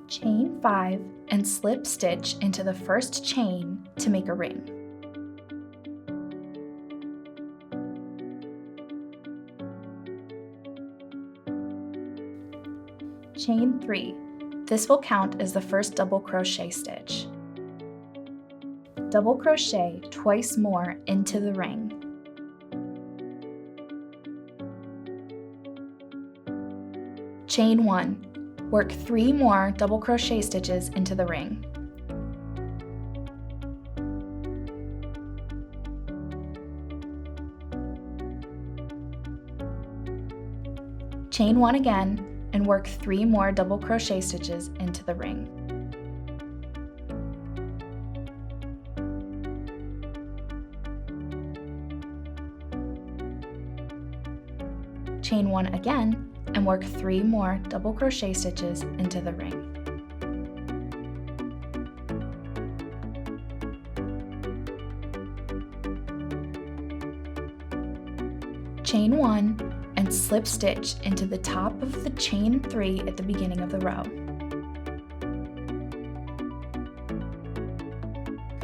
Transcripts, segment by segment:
Chain 5 and slip stitch into the first chain to make a ring. Chain 3. This will count as the first double crochet stitch. Double crochet twice more into the ring. Chain 1. Work 3 more double crochet stitches into the ring. Chain 1 again and work 3 more double crochet stitches into the ring. Chain 1 again and work 3 more double crochet stitches into the ring. Chain 1 and slip stitch into the top of the chain 3 at the beginning of the row.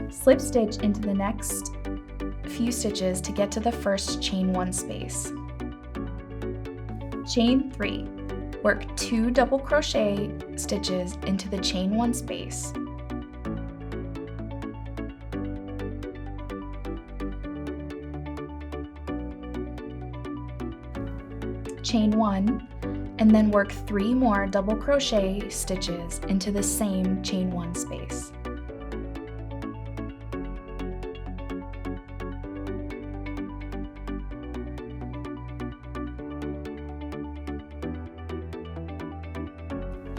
Slip stitch into the next few stitches to get to the first chain 1 space. Chain 3. Work 2 double crochet stitches into the chain 1 space. Chain 1 and then work 3 more double crochet stitches into the same chain 1 space.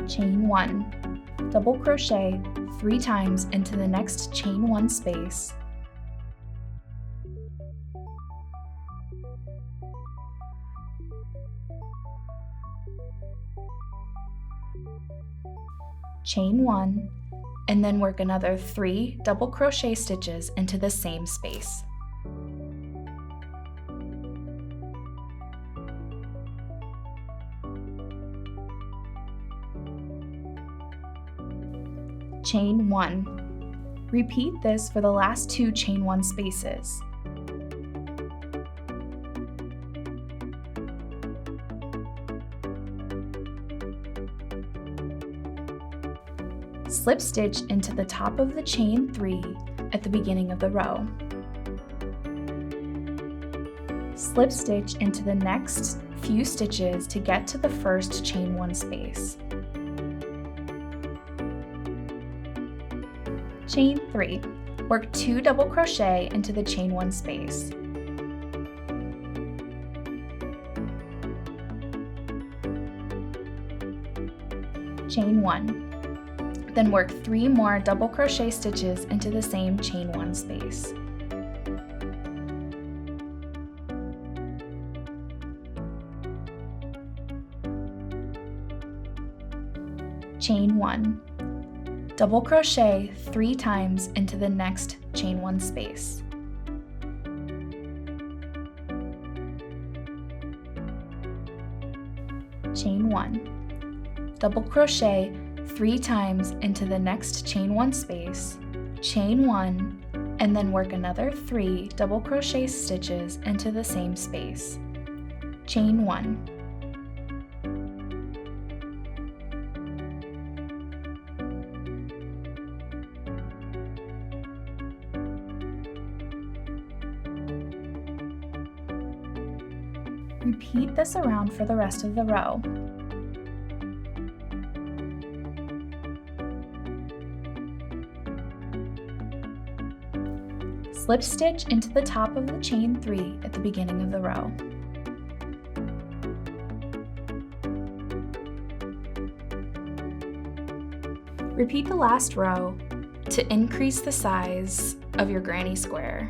Chain 1, double crochet 3 times into the next chain 1 space. Chain 1 and then work another 3 double crochet stitches into the same space. Chain 1. Repeat this for the last 2 chain 1 spaces. Slip stitch into the top of the chain 3 at the beginning of the row. Slip stitch into the next few stitches to get to the first chain 1 space. Chain 3. Work 2 double crochet into the chain 1 space. Chain 1. Then work 3 more double crochet stitches into the same chain 1 space. Chain 1. Double crochet 3 times into the next chain 1 space. Chain 1. Double crochet 3 times into the next chain 1 space, chain 1, and then work another 3 double crochet stitches into the same space. Chain 1. Repeat this around for the rest of the row. Slip stitch into the top of the chain 3 at the beginning of the row. Repeat the last row to increase the size of your granny square.